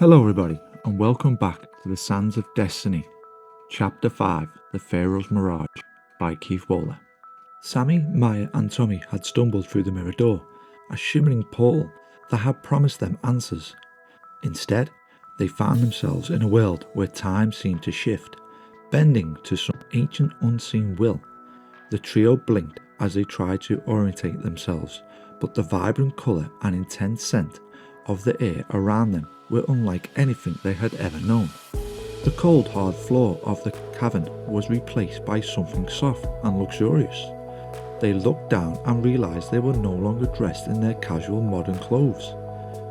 Hello everybody, and welcome back to the Sands of Destiny, Chapter 5, The Pharaoh's Mirage, by Keith Waller. Sammy, Maya and Tommy had stumbled through the mirror door, a shimmering portal that had promised them answers. Instead, they found themselves in a world where time seemed to shift, bending to some ancient unseen will. The trio blinked as they tried to orientate themselves, but the vibrant colour and intense scent of the air around them were unlike anything they had ever known. The cold hard floor of the cavern was replaced by something soft and luxurious. They looked down and realised they were no longer dressed in their casual modern clothes.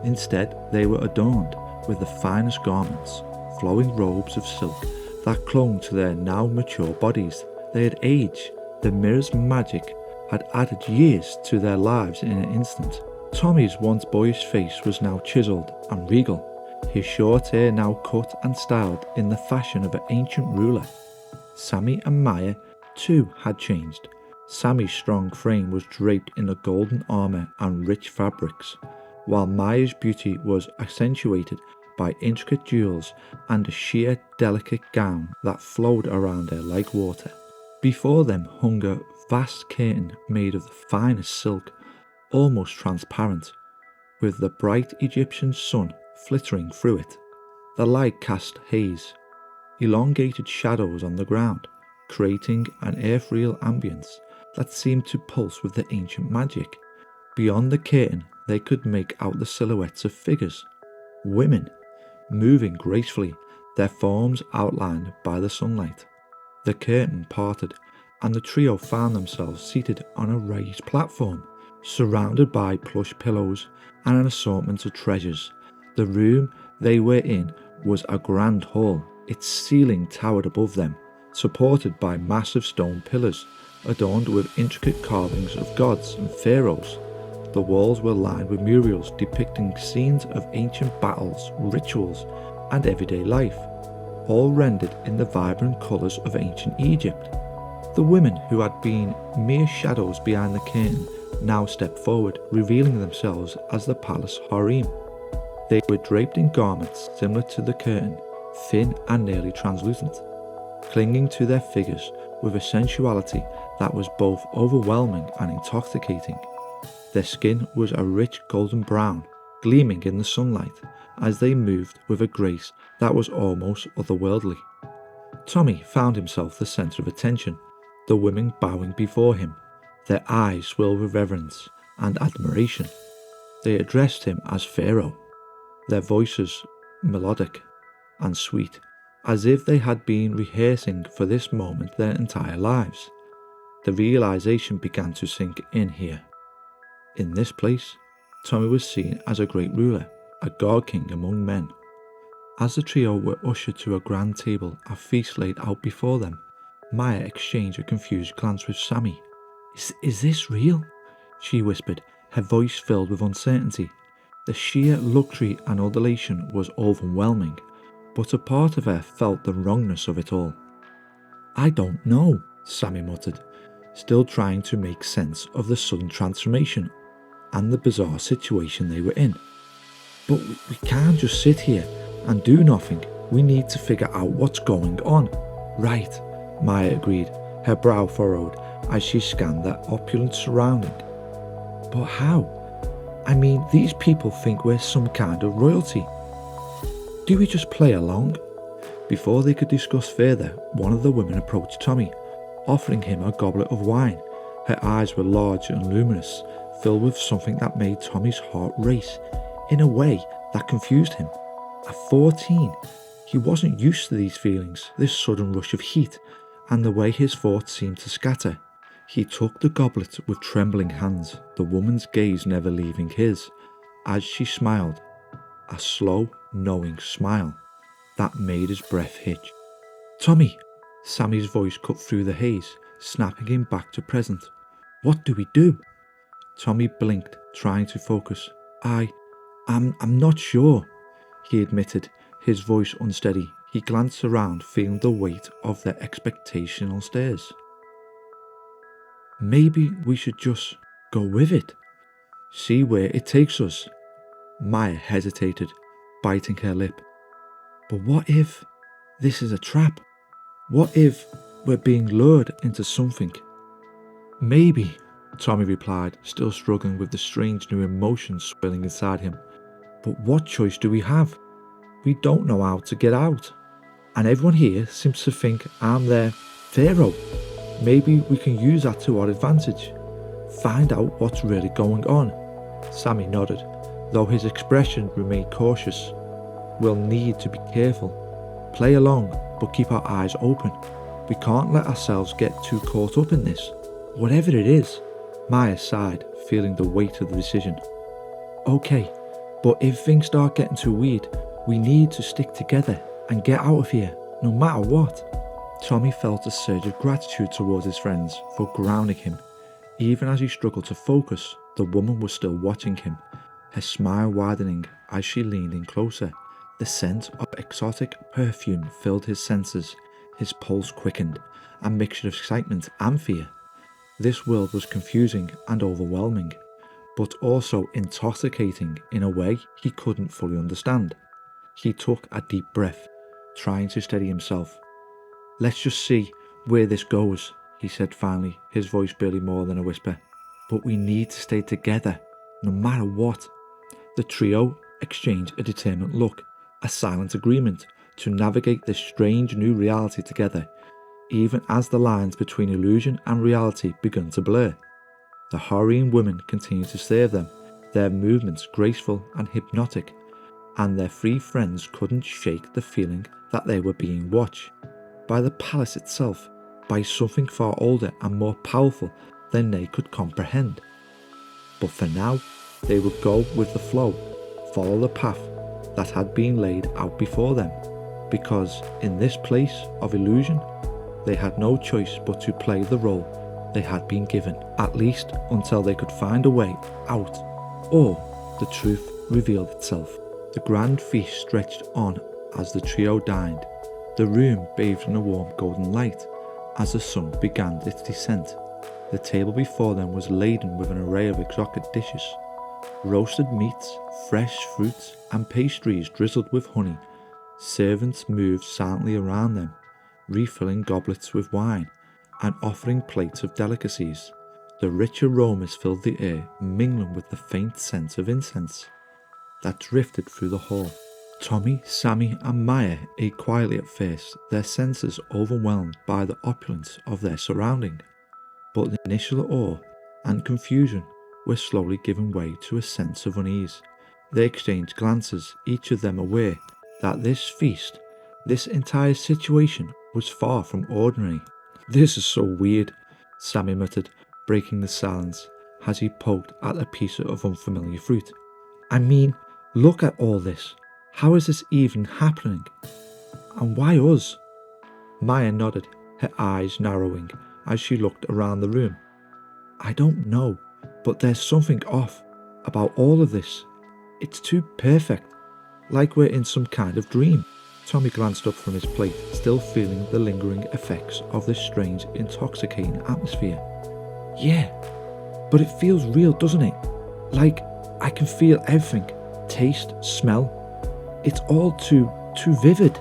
Instead, they were adorned with the finest garments, flowing robes of silk that clung to their now mature bodies. They had aged. The mirror's magic had added years to their lives in an instant. Tommy's once boyish face was now chiselled and regal, his short hair now cut and styled in the fashion of an ancient ruler. Sammy and Maya too had changed. Sammy's strong frame was draped in a golden armour and rich fabrics, while Maya's beauty was accentuated by intricate jewels and a sheer delicate gown that flowed around her like water. Before them hung a vast curtain made of the finest silk, almost transparent, with the bright Egyptian sun flittering through it. The light cast haze, elongated shadows on the ground, creating an ethereal ambience that seemed to pulse with the ancient magic. Beyond the curtain they could make out the silhouettes of figures, women, moving gracefully, their forms outlined by the sunlight. The curtain parted, and the trio found themselves seated on a raised platform, surrounded by plush pillows and an assortment of treasures. The room they were in was a grand hall. Its ceiling towered above them, supported by massive stone pillars, adorned with intricate carvings of gods and pharaohs. The walls were lined with murals depicting scenes of ancient battles, rituals, and everyday life, all rendered in the vibrant colours of ancient Egypt. The women, who had been mere shadows behind the curtain, now stepped forward, revealing themselves as the palace harem. They were draped in garments similar to the curtain, thin and nearly translucent, clinging to their figures with a sensuality that was both overwhelming and intoxicating. Their skin was a rich golden brown, gleaming in the sunlight as they moved with a grace that was almost otherworldly. Tommy found himself the centre of attention, the women bowing before him, their eyes filled with reverence and admiration. They addressed him as Pharaoh, their voices melodic and sweet, as if they had been rehearsing for this moment their entire lives. The realization began to sink in here. In this place, Tommy was seen as a great ruler, a god king among men. As the trio were ushered to a grand table, a feast laid out before them, Maya exchanged a confused glance with Sammy. Is this real? She whispered, her voice filled with uncertainty. The sheer luxury and adulation was overwhelming, but a part of her felt the wrongness of it all. I don't know, Sammy muttered, still trying to make sense of the sudden transformation and the bizarre situation they were in. But we can't just sit here and do nothing. We need to figure out what's going on. Right, Maya agreed, her brow furrowed as she scanned the opulent surrounding. But how? I mean, these people think we're some kind of royalty. Do we just play along? Before they could discuss further, one of the women approached Tommy, offering him a goblet of wine. Her eyes were large and luminous, filled with something that made Tommy's heart race, in a way that confused him. At 14, he wasn't used to these feelings, this sudden rush of heat, and the way his thoughts seemed to scatter. He took the goblet with trembling hands, the woman's gaze never leaving his, as she smiled, a slow, knowing smile that made his breath hitch. Tommy! Sammy's voice cut through the haze, snapping him back to present. What do we do? Tommy blinked, trying to focus. I'm not sure, he admitted, his voice unsteady. He glanced around, feeling the weight of their expectational stares. Maybe we should just go with it. See where it takes us. Maya hesitated. biting her lip. But what if this is a trap? What if we're being lured into something? Maybe, Tommy replied, still struggling with the strange new emotions swirling inside him. But what choice do we have? We don't know how to get out. And everyone here seems to think I'm their Pharaoh. Maybe we can use that to our advantage. Find out what's really going on. Sammy nodded, though his expression remained cautious. We'll need to be careful. Play along, but keep our eyes open. We can't let ourselves get too caught up in this. Whatever it is. Maya sighed, feeling the weight of the decision. Okay, but if things start getting too weird, we need to stick together and get out of here, no matter what. Tommy felt a surge of gratitude towards his friends for grounding him. Even as he struggled to focus, the woman was still watching him, her smile widening as she leaned in closer. The scent of exotic perfume filled his senses, his pulse quickened, a mixture of excitement and fear. This world was confusing and overwhelming, but also intoxicating in a way he couldn't fully understand. He took a deep breath, trying to steady himself. Let's just see where this goes, he said finally, his voice barely more than a whisper. But we need to stay together, no matter what. The trio exchanged a determined look, a silent agreement to navigate this strange new reality together, even as the lines between illusion and reality began to blur. The harem women continued to stare them, their movements graceful and hypnotic, and their three friends couldn't shake the feeling that they were being watched. By the palace itself, by something far older and more powerful than they could comprehend. But for now, they would go with the flow, follow the path that had been laid out before them, because in this place of illusion, they had no choice but to play the role they had been given, at least until they could find a way out, or the truth revealed itself. The grand feast stretched on as the trio dined, the room bathed in a warm golden light as the sun began its descent. The table before them was laden with an array of exotic dishes, roasted meats, fresh fruits, and pastries drizzled with honey. Servants moved silently around them, refilling goblets with wine and offering plates of delicacies. The rich aromas filled the air, mingling with the faint scent of incense that drifted through the hall. Tommy, Sammy, and Maya ate quietly at first, their senses overwhelmed by the opulence of their surrounding. But the initial awe and confusion were slowly giving way to a sense of unease. They exchanged glances, each of them aware that this feast, this entire situation, was far from ordinary. This is so weird, Sammy muttered, breaking the silence as he poked at a piece of unfamiliar fruit. I mean, look at all this. How is this even happening? And why us? Maya nodded, her eyes narrowing as she looked around the room. I don't know, but there's something off about all of this. It's too perfect, like we're in some kind of dream. Tommy glanced up from his plate, still feeling the lingering effects of this strange, intoxicating atmosphere. Yeah, but it feels real, doesn't it? Like I can feel everything. Taste, smell. It's all too vivid.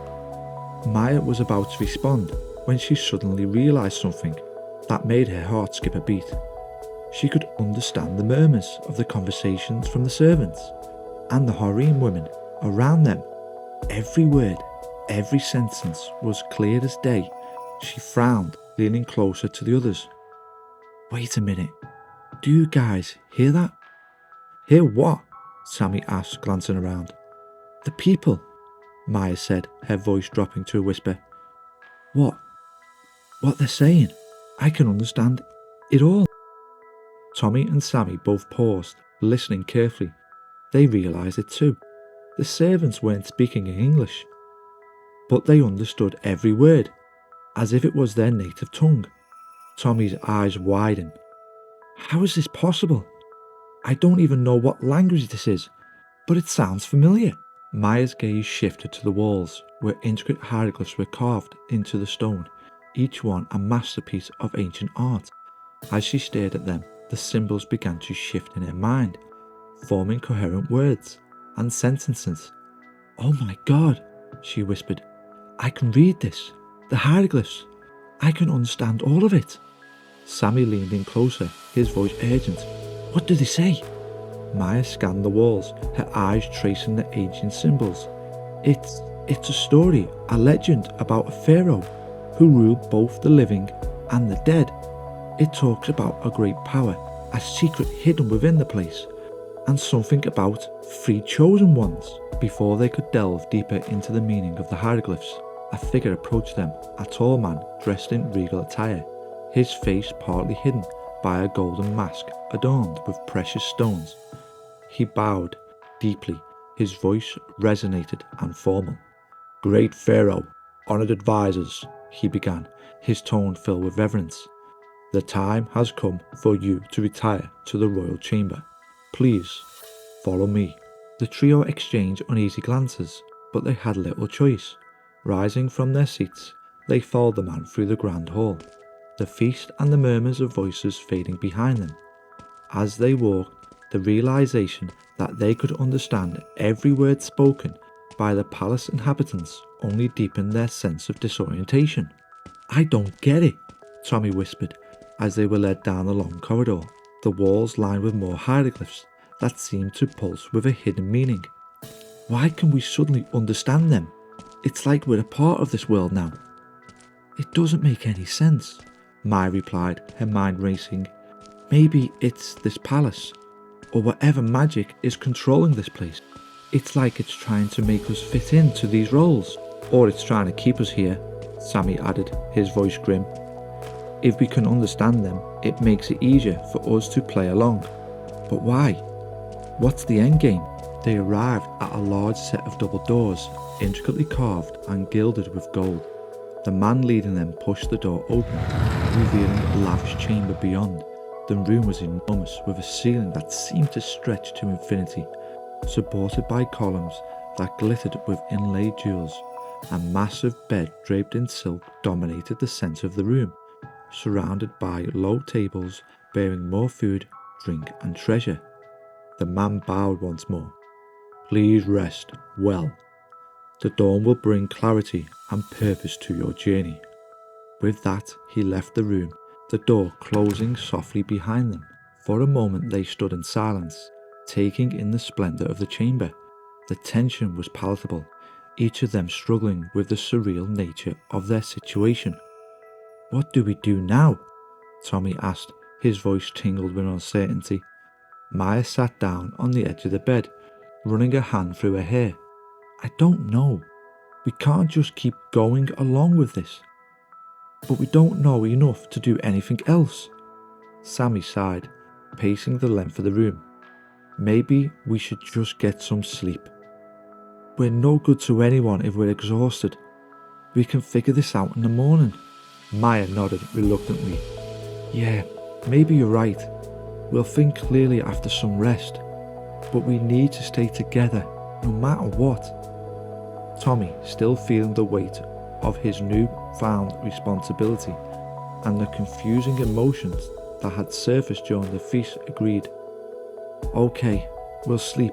Maya was about to respond when she suddenly realised something that made her heart skip a beat. She could understand the murmurs of the conversations from the servants and the harem women around them. Every word, every sentence was clear as day. She frowned, leaning closer to the others. Wait a minute. Do you guys hear that? Hear what? Sammy asked, glancing around. The people, Maya said, her voice dropping to a whisper. What they're saying? I can understand it all. Tommy and Sammy both paused, listening carefully. They realised it too. The servants weren't speaking in English, but they understood every word, as if it was their native tongue. Tommy's eyes widened. How is this possible? I don't even know what language this is, but it sounds familiar. Maya's gaze shifted to the walls, where intricate hieroglyphs were carved into the stone, each one a masterpiece of ancient art. As she stared at them, the symbols began to shift in her mind, forming coherent words and sentences. "Oh my God," she whispered. "I can read this. The hieroglyphs. I can understand all of it." Sammy leaned in closer, his voice urgent. "What do they say?" Maya scanned the walls, her eyes tracing the ancient symbols. It's a story, a legend about a pharaoh who ruled both the living and the dead. It talks about a great power, a secret hidden within the place, and something about 3 chosen ones. Before they could delve deeper into the meaning of the hieroglyphs, a figure approached them, a tall man dressed in regal attire, his face partly hidden by a golden mask adorned with precious stones. He bowed deeply, his voice resonated and formal. "Great Pharaoh, honored advisors," he began, his tone filled with reverence. "The time has come for you to retire to the royal chamber. Please, follow me." The trio exchanged uneasy glances, but they had little choice. Rising from their seats, they followed the man through the grand hall, the feast and the murmurs of voices fading behind them. As they walked, the realization that they could understand every word spoken by the palace inhabitants only deepened their sense of disorientation. "I don't get it," Tommy whispered as they were led down the long corridor, the walls lined with more hieroglyphs that seemed to pulse with a hidden meaning. "Why can we suddenly understand them? It's like we're a part of this world now." "It doesn't make any sense," Maya replied, her mind racing. "Maybe it's this palace, or whatever magic is controlling this place. It's like it's trying to make us fit into these roles, or it's trying to keep us here," Sammy added, his voice grim. "If we can understand them, it makes it easier for us to play along. But why? What's the end game?" They arrived at a large set of double doors, intricately carved and gilded with gold. The man leading them pushed the door open, revealing a lavish chamber beyond. The room was enormous, with a ceiling that seemed to stretch to infinity, supported by columns that glittered with inlaid jewels. A massive bed draped in silk dominated the centre of the room, surrounded by low tables bearing more food, drink and treasure. The man bowed once more. "Please rest well. The dawn will bring clarity and purpose to your journey." With that, he left the room, the door closing softly behind them. For a moment they stood in silence, taking in the splendour of the chamber. The tension was palpable, each of them struggling with the surreal nature of their situation. "What do we do now?" Tommy asked, his voice tingled with uncertainty. Maya sat down on the edge of the bed, running a hand through her hair. "I don't know. We can't just keep going along with this. But we don't know enough to do anything else." Sammy sighed, pacing the length of the room. "Maybe we should just get some sleep. We're no good to anyone if we're exhausted. We can figure this out in the morning." Maya nodded reluctantly. "Yeah, maybe you're right. We'll think clearly after some rest. But we need to stay together, no matter what." Tommy, still feeling the weight of his newfound responsibility and the confusing emotions that had surfaced during the feast, agreed. "Okay, we'll sleep,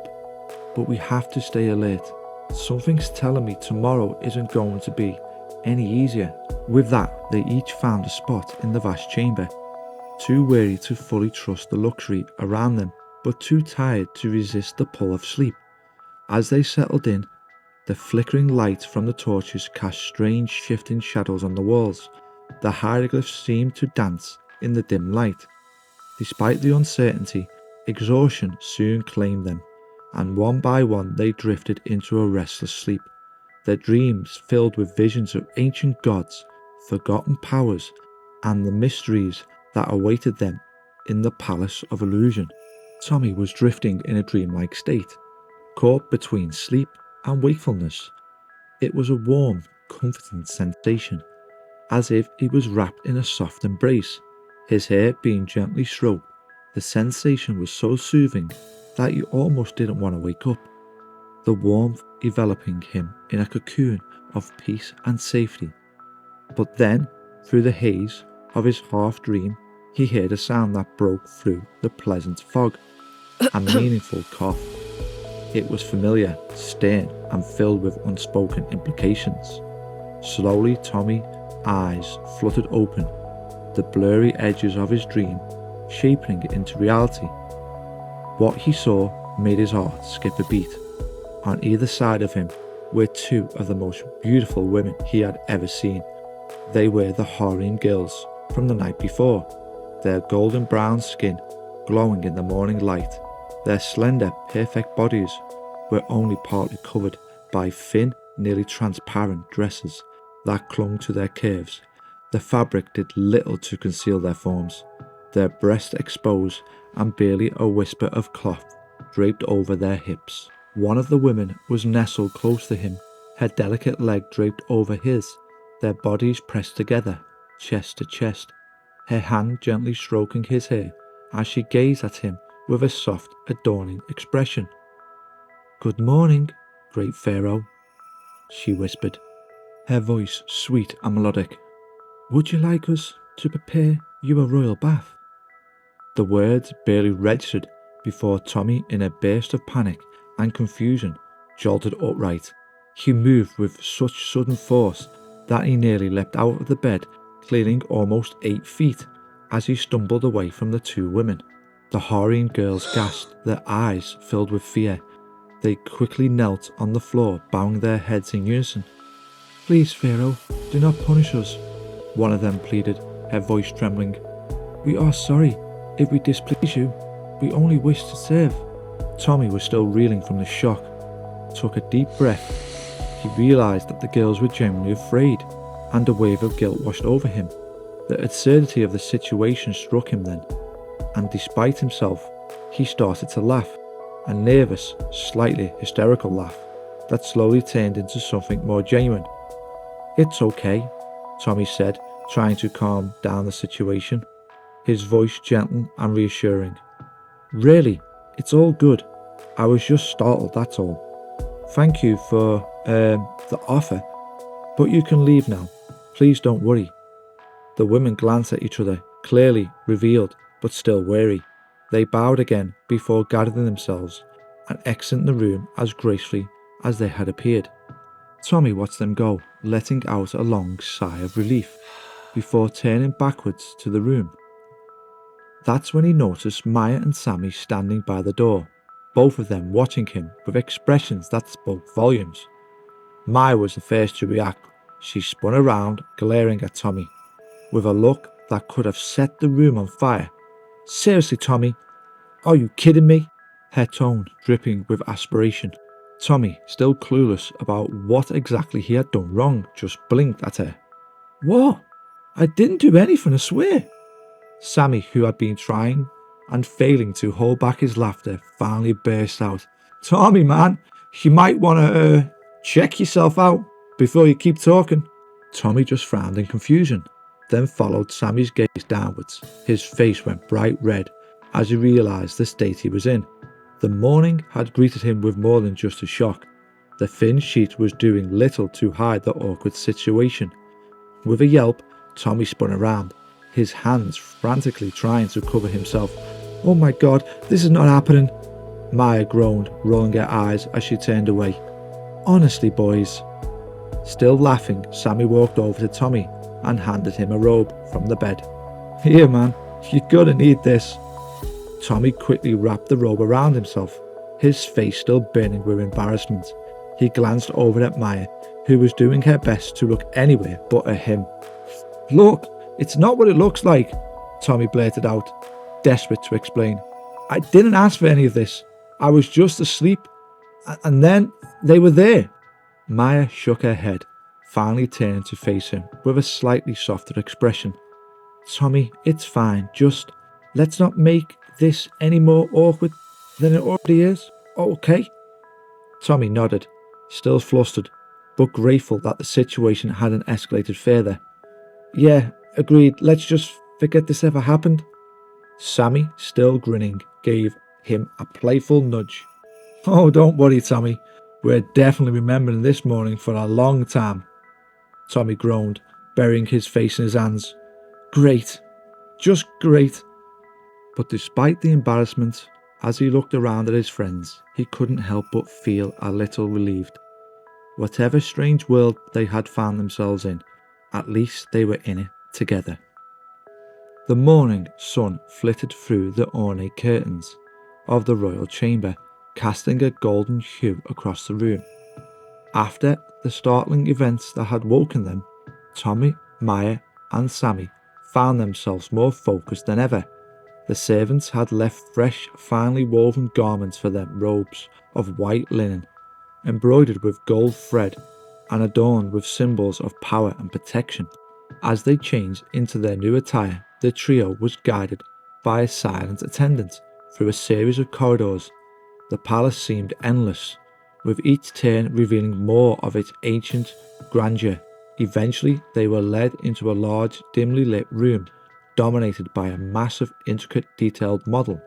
but we have to stay alert. Something's telling me tomorrow isn't going to be any easier." With that, they each found a spot in the vast chamber, too weary to fully trust the luxury around them, but too tired to resist the pull of sleep. As they settled in, the flickering light from the torches cast strange shifting shadows on the walls. The hieroglyphs seemed to dance in the dim light. Despite the uncertainty, exhaustion soon claimed them, and one by one they drifted into a restless sleep, their dreams filled with visions of ancient gods, forgotten powers, and the mysteries that awaited them in the Palace of Illusion. Tommy was drifting in a dreamlike state, caught between sleep and wakefulness. It was a warm, comforting sensation, as if he was wrapped in a soft embrace, his hair being gently stroked. The sensation was so soothing that he almost didn't want to wake up, the warmth enveloping him in a cocoon of peace and safety. But then, through the haze of his half-dream, he heard a sound that broke through the pleasant fog, a meaningful cough. It was familiar, stern, and filled with unspoken implications. Slowly, Tommy's eyes fluttered open, the blurry edges of his dream shaping it into reality. What he saw made his heart skip a beat. On either side of him were two of the most beautiful women he had ever seen. They were the harem girls from the night before, their golden brown skin glowing in the morning light. Their slender, perfect bodies were only partly covered by thin, nearly transparent dresses that clung to their curves. The fabric did little to conceal their forms, their breasts exposed and barely a whisper of cloth draped over their hips. One of the women was nestled close to him, her delicate leg draped over his, their bodies pressed together, chest to chest, her hand gently stroking his hair as she gazed at him with a soft, adorning expression. "Good morning, great Pharaoh," she whispered, her voice sweet and melodic. "Would you like us to prepare you a royal bath?" The words barely registered before Tommy, in a burst of panic and confusion, jolted upright. He moved with such sudden force that he nearly leapt out of the bed, clearing almost 8 feet as he stumbled away from the two women. The harem girls gasped, their eyes filled with fear. They quickly knelt on the floor, bowing their heads in unison. "Please, Pharaoh, do not punish us," one of them pleaded, her voice trembling. "We are sorry if we displease you. We only wish to serve." Tommy was still reeling from the shock. Took a deep breath. He realised that the girls were genuinely afraid, and a wave of guilt washed over him. The absurdity of the situation struck him then, and despite himself, he started to laugh, a nervous, slightly hysterical laugh that slowly turned into something more genuine. "It's okay," Tommy said, trying to calm down the situation, his voice gentle and reassuring. "Really, it's all good. I was just startled, that's all. Thank you for, the offer, but you can leave now. Please don't worry." The women glanced at each other, clearly revealed, but still wary. They bowed again before gathering themselves and exiting the room as gracefully as they had appeared. Tommy watched them go, letting out a long sigh of relief, before turning backwards to the room. That's when he noticed Maya and Sammy standing by the door, both of them watching him with expressions that spoke volumes. Maya was the first to react. She spun around, glaring at Tommy, with a look that could have set the room on fire. "Seriously, Tommy? Are you kidding me?" Her tone dripping with aspiration. Tommy, still clueless about what exactly he had done wrong, just blinked at her. "What? I didn't do anything, I swear." Sammy, who had been trying and failing to hold back his laughter, finally burst out. "Tommy, man, you might want to check yourself out before you keep talking." Tommy just frowned in confusion, then followed Sammy's gaze downwards. His face went bright red as he realised the state he was in. The morning had greeted him with more than just a shock. The thin sheet was doing little to hide the awkward situation. With a yelp, Tommy spun around, his hands frantically trying to cover himself. "Oh my God, this is not happening," Maya groaned, rolling her eyes as she turned away. "Honestly, boys." Still laughing, Sammy walked over to Tommy and handed him a robe from the bed. "Here, man, you're gonna need this." Tommy quickly wrapped the robe around himself, his face still burning with embarrassment. He glanced over at Maya, who was doing her best to look anywhere but at him. "Look, it's not what it looks like," Tommy blurted out, desperate to explain. "I didn't ask for any of this. I was just asleep, and then they were there." Maya shook her head, finally turning to face him with a slightly softer expression. "Tommy, it's fine. Just let's not make this any more awkward than it already is, okay?" Tommy nodded, still flustered, but grateful that the situation hadn't escalated further. "Yeah, agreed. Let's just forget this ever happened." Sammy, still grinning, gave him a playful nudge. "Oh, don't worry, Tommy. We're definitely remembering this morning for a long time." Tommy groaned, burying his face in his hands. "Great. Just great." But despite the embarrassment, As he looked around at his friends, he couldn't help but feel a little relieved. Whatever strange world they had found themselves in, at least they were in it together. The morning sun flitted through the ornate curtains of the royal chamber, casting a golden hue across the room. After the startling events that had woken them, Tommy, Maya and Sammy found themselves more focused than ever. The servants had left fresh, finely woven garments for them, robes of white linen, embroidered with gold thread and adorned with symbols of power and protection. As they changed into their new attire, the trio was guided by a silent attendant through a series of corridors. The palace seemed endless, with each turn revealing more of its ancient grandeur. Eventually, they were led into a large, dimly lit room dominated by a massive, intricate, detailed model.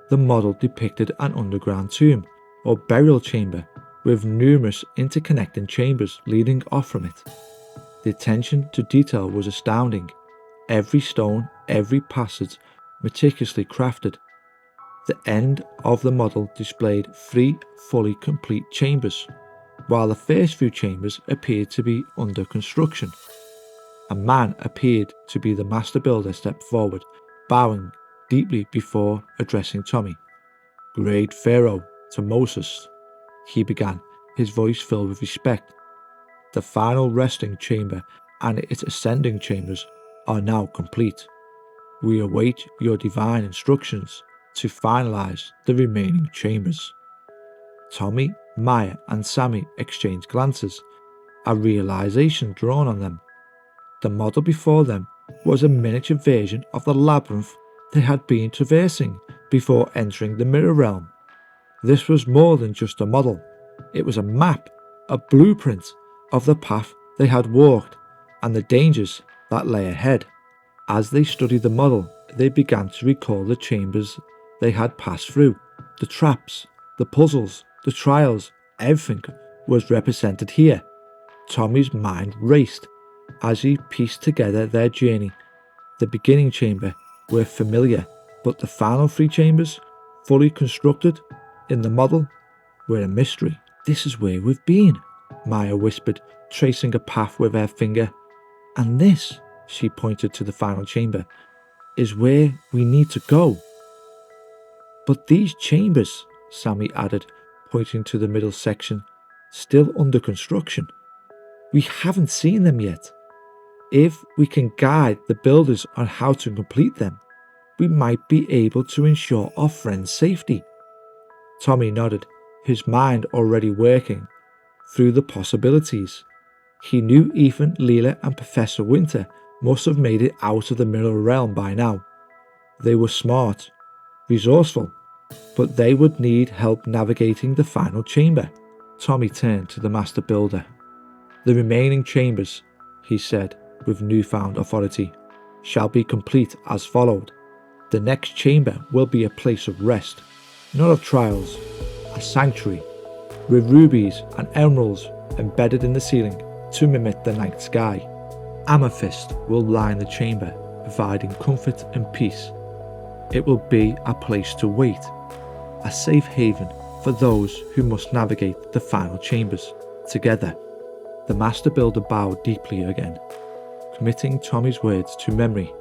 The model depicted an underground tomb, or burial chamber, with numerous interconnecting chambers leading off from it. The attention to detail was astounding. Every stone, every passage, meticulously crafted. The end of the model displayed 3 fully complete chambers, while the first few chambers appeared to be under construction. A man appeared to be the master builder stepped forward, bowing deeply before addressing Tommy. "Great Pharaoh, to Moses," he began, his voice filled with respect. "The final resting chamber and its ascending chambers are now complete. We await your divine instructions to finalize the remaining chambers." Tommy, Maya and Sammy exchanged glances, a realization drawn on them. The model before them was a miniature version of the labyrinth they had been traversing before entering the mirror realm. This was more than just a model. It was a map, a blueprint of the path they had walked and the dangers that lay ahead. As they studied the model, they began to recall the chambers they had passed through. The traps, the puzzles, the trials, everything was represented here. Tommy's mind raced as he pieced together their journey. The beginning chamber were familiar, but the final 3 chambers, fully constructed in the model, were a mystery. "This is where we've been," Maya whispered, tracing a path with her finger. "And this," she pointed to the final chamber, "is where we need to go." "But these chambers," Sammy added, pointing to the middle section, "still under construction. We haven't seen them yet. If we can guide the builders on how to complete them, we might be able to ensure our friends' safety." Tommy nodded, his mind already working through the possibilities. He knew Ethan, Leela and Professor Winter must have made it out of the mirror realm by now. They were smart, resourceful, but they would need help navigating the final chamber. Tommy turned to the master builder. "The remaining chambers," he said with newfound authority, "shall be complete as followed. The next chamber will be a place of rest, not of trials, a sanctuary, with rubies and emeralds embedded in the ceiling to mimic the night sky. Amethyst will line the chamber, providing comfort and peace. It will be a place to wait, a safe haven for those who must navigate the final chambers together." The master builder bowed deeply again, committing Tommy's words to memory.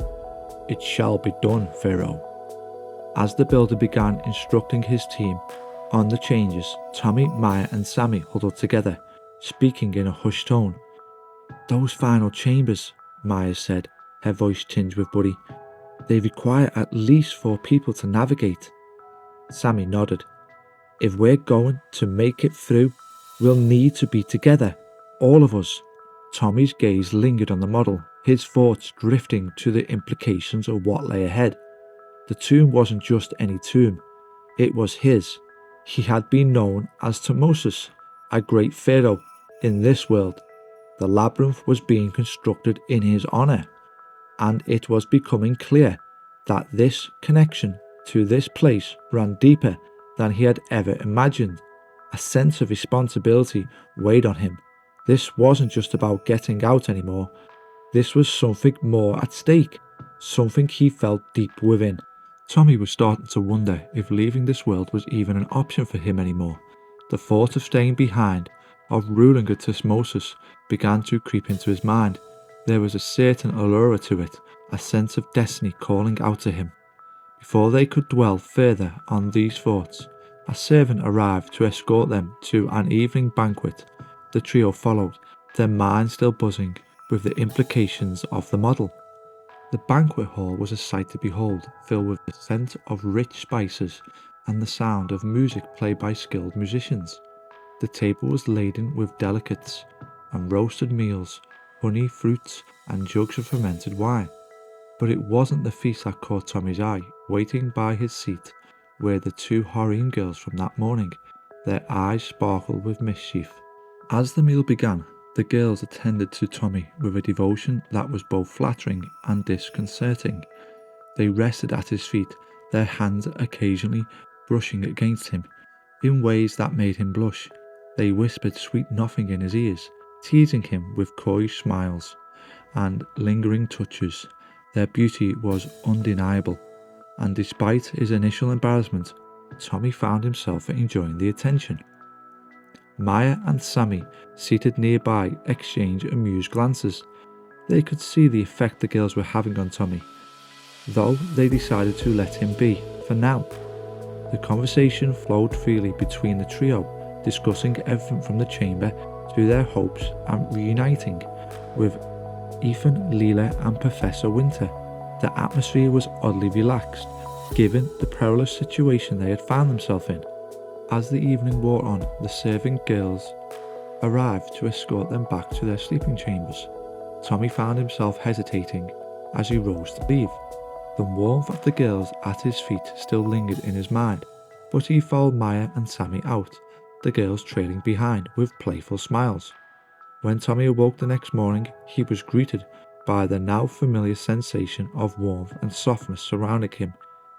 "It shall be done, Pharaoh." As the builder began instructing his team on the changes, Tommy, Maya and Sammy huddled together, speaking in a hushed tone. "Those final chambers," Maya said, her voice tinged with worry, "they require at least 4 people to navigate." Sammy nodded. "If we're going to make it through, we'll need to be together, all of us." Tommy's gaze lingered on the model, his thoughts drifting to the implications of what lay ahead. The tomb wasn't just any tomb, it was his. He had been known as Moses, a great pharaoh in this world. The labyrinth was being constructed in his honor, and it was becoming clear that this connection to this place ran deeper than he had ever imagined. A sense of responsibility weighed on him. This wasn't just about getting out anymore. This was something more at stake, something he felt deep within. Tommy was starting to wonder if leaving this world was even an option for him anymore. The thought of staying behind, of ruling a osmosis, began to creep into his mind. There was a certain allure to it, a sense of destiny calling out to him. Before they could dwell further on these thoughts, a servant arrived to escort them to an evening banquet. The trio followed, their minds still buzzing with the implications of the model. The banquet hall was a sight to behold, filled with the scent of rich spices and the sound of music played by skilled musicians. The table was laden with delicates and roasted meals, honey, fruits, and jugs of fermented wine. But it wasn't the feast that caught Tommy's eye. Waiting by his seat were the two harem girls from that morning. Their eyes sparkled with mischief. As the meal began, the girls attended to Tommy with a devotion that was both flattering and disconcerting. They rested at his feet, their hands occasionally brushing against him, in ways that made him blush. They whispered sweet nothing in his ears, teasing him with coy smiles and lingering touches. Their beauty was undeniable, and despite his initial embarrassment, Tommy found himself enjoying the attention. Maya and Sammy, seated nearby, exchanged amused glances. They could see the effect the girls were having on Tommy, though they decided to let him be, for now. The conversation flowed freely between the trio, discussing everything from the chamber to their hopes and reuniting with Ethan, Leela and Professor Winter. The atmosphere was oddly relaxed, given the perilous situation they had found themselves in. As the evening wore on, the servant girls arrived to escort them back to their sleeping chambers. Tommy found himself hesitating as he rose to leave. The warmth of the girls at his feet still lingered in his mind, but he followed Maya and Sammy out, the girls trailing behind with playful smiles. When Tommy awoke the next morning, he was greeted by the now familiar sensation of warmth and softness surrounding him.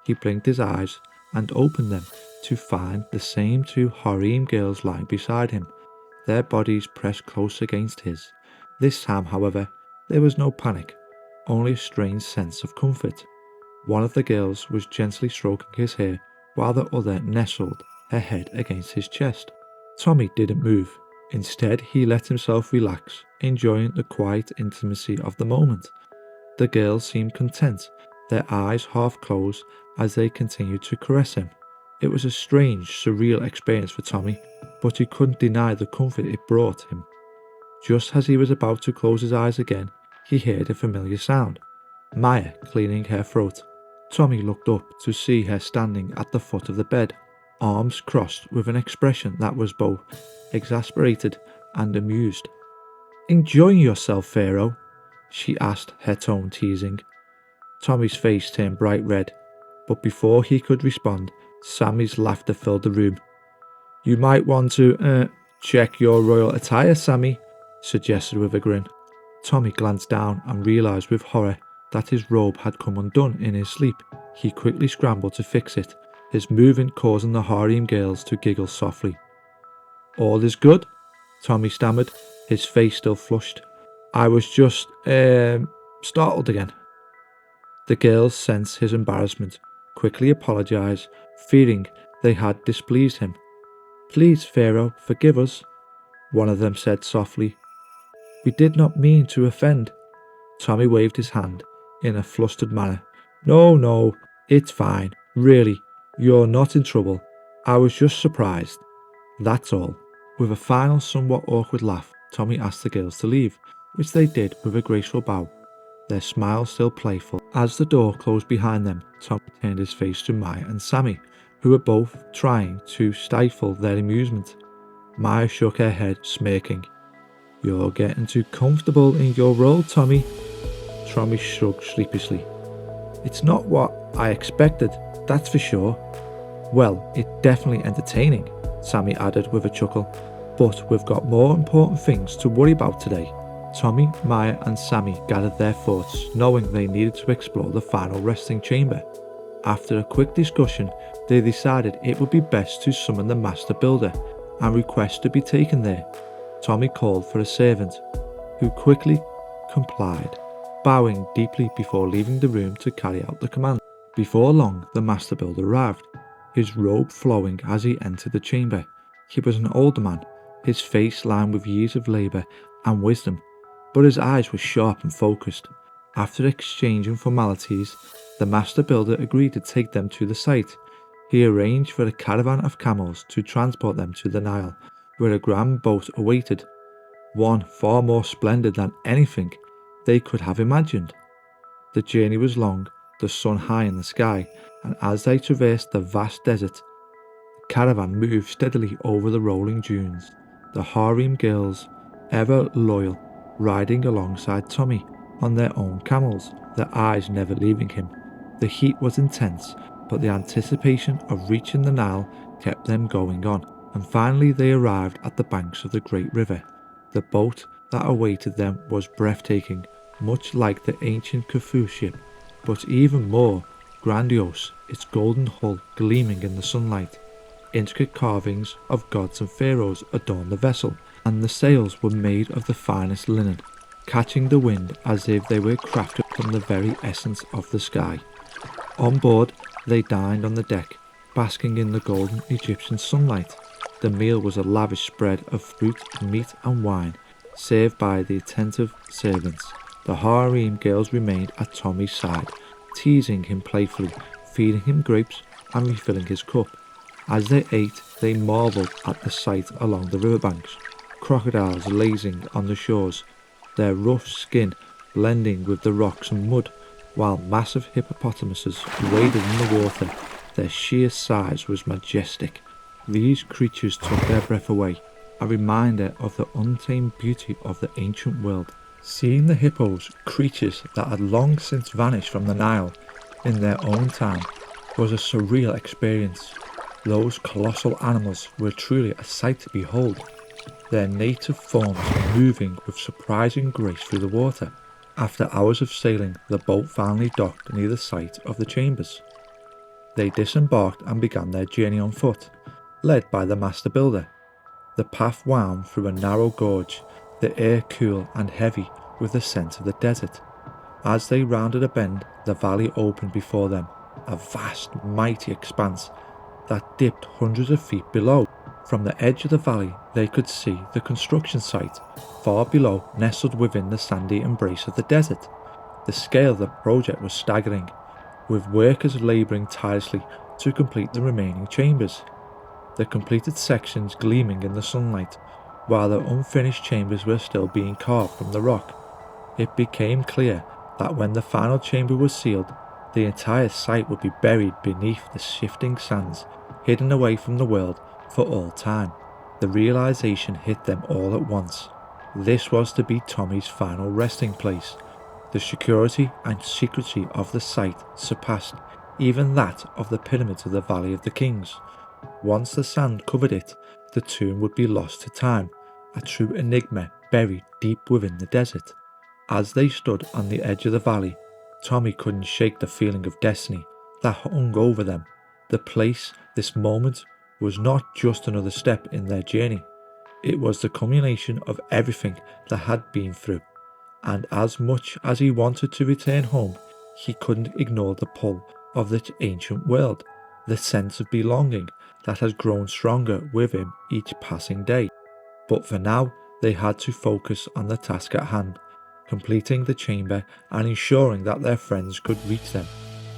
He blinked his eyes and opened them to find the same two harem girls lying beside him, their bodies pressed close against his. This time, however, there was no panic, only a strange sense of comfort. One of the girls was gently stroking his hair, while the other nestled her head against his chest. Tommy didn't move. Instead, he let himself relax, enjoying the quiet intimacy of the moment. The girls seemed content, their eyes half closed as they continued to caress him. It was a strange, surreal experience for Tommy, but he couldn't deny the comfort it brought him. Just as he was about to close his eyes again, he heard a familiar sound. Maya cleaning her throat. Tommy looked up to see her standing at the foot of the bed, arms crossed with an expression that was both exasperated and amused. "Enjoying yourself, Pharaoh?" she asked, her tone teasing. Tommy's face turned bright red, but before he could respond, Sammy's laughter filled the room. "You might want to, check your royal attire, Sammy," suggested with a grin. Tommy glanced down and realised with horror that his robe had come undone in his sleep. He quickly scrambled to fix it, his movement causing the harem girls to giggle softly. "All is good?" Tommy stammered, his face still flushed. "I was just, startled again." The girls sensed his embarrassment, quickly apologised, fearing they had displeased him. "Please, Pharaoh, forgive us," one of them said softly. "We did not mean to offend." Tommy waved his hand in a flustered manner. No, it's fine. Really, you're not in trouble. I was just surprised. That's all." With a final, somewhat awkward laugh, Tommy asked the girls to leave, which they did with a graceful bow, their smiles still playful. As the door closed behind them, Tommy turned his face to Maya and Sammy, who were both trying to stifle their amusement. Maya shook her head, smirking. "You're getting too comfortable in your role, Tommy." Tommy shrugged sheepishly. "It's not what I expected, that's for sure." "Well, it's definitely entertaining," Sammy added with a chuckle. "But we've got more important things to worry about today." Tommy, Maya and Sammy gathered their thoughts, knowing they needed to explore the final resting chamber. After a quick discussion, they decided it would be best to summon the Master Builder and request to be taken there. Tommy called for a servant, who quickly complied, bowing deeply before leaving the room to carry out the command. Before long, the master builder arrived, his robe flowing as he entered the chamber. He was an older man, his face lined with years of labour and wisdom, but his eyes were sharp and focused. After exchanging formalities, the master builder agreed to take them to the site. He arranged for a caravan of camels to transport them to the Nile, where a grand boat awaited, one far more splendid than anything they could have imagined. The journey was long, the sun high in the sky, and as they traversed the vast desert, the caravan moved steadily over the rolling dunes, the harem girls, ever loyal, riding alongside Tommy on their own camels, their eyes never leaving him. The heat was intense, but the anticipation of reaching the Nile kept them going on, and finally they arrived at the banks of the great river. The boat that awaited them was breathtaking, much like the ancient Khufu ship, but even more grandiose, its golden hull gleaming in the sunlight. Intricate carvings of gods and pharaohs adorned the vessel, and the sails were made of the finest linen, catching the wind as if they were crafted from the very essence of the sky. On board, they dined on the deck, basking in the golden Egyptian sunlight. The meal was a lavish spread of fruit, meat and wine, served by the attentive servants. The harem girls remained at Tommy's side, teasing him playfully, feeding him grapes and refilling his cup. As they ate, they marvelled at the sight along the riverbanks, crocodiles lazing on the shores, their rough skin blending with the rocks and mud, while massive hippopotamuses waded in the water. Their sheer size was majestic. These creatures took their breath away, a reminder of the untamed beauty of the ancient world. Seeing the hippos, creatures that had long since vanished from the Nile in their own time, was a surreal experience. Those colossal animals were truly a sight to behold, their native forms moving with surprising grace through the water. After hours of sailing, the boat finally docked near the site of the chambers. They disembarked and began their journey on foot, led by the master builder. The path wound through a narrow gorge, the air cool and heavy with the scent of the desert. As they rounded a bend, the valley opened before them, a vast, mighty expanse that dipped hundreds of feet below. From the edge of the valley, they could see the construction site, far below, nestled within the sandy embrace of the desert. The scale of the project was staggering, with workers labouring tirelessly to complete the remaining chambers, the completed sections gleaming in the sunlight, while the unfinished chambers were still being carved from the rock. It became clear that when the final chamber was sealed, the entire site would be buried beneath the shifting sands, hidden away from the world for all time. The realization hit them all at once. This was to be Tommy's final resting place. The security and secrecy of the site surpassed even that of the pyramids of the Valley of the Kings. Once the sand covered it, the tomb would be lost to time, a true enigma buried deep within the desert. As they stood on the edge of the valley, Tommy couldn't shake the feeling of destiny that hung over them. The place, this moment, was not just another step in their journey. It was the culmination of everything they had been through, and as much as he wanted to return home, he couldn't ignore the pull of the ancient world, the sense of belonging that has grown stronger with him each passing day. But for now, they had to focus on the task at hand, completing the chamber and ensuring that their friends could reach them.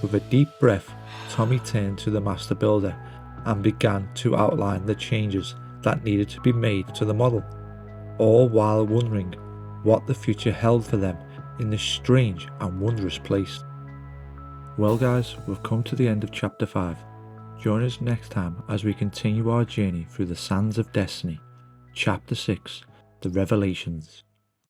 With a deep breath, Tommy turned to the master builder and began to outline the changes that needed to be made to the model, all while wondering what the future held for them in this strange and wondrous place. Well guys, we've come to the end of chapter 5. Join us next time as we continue our journey through the sands of destiny. Chapter 6, The Revelations.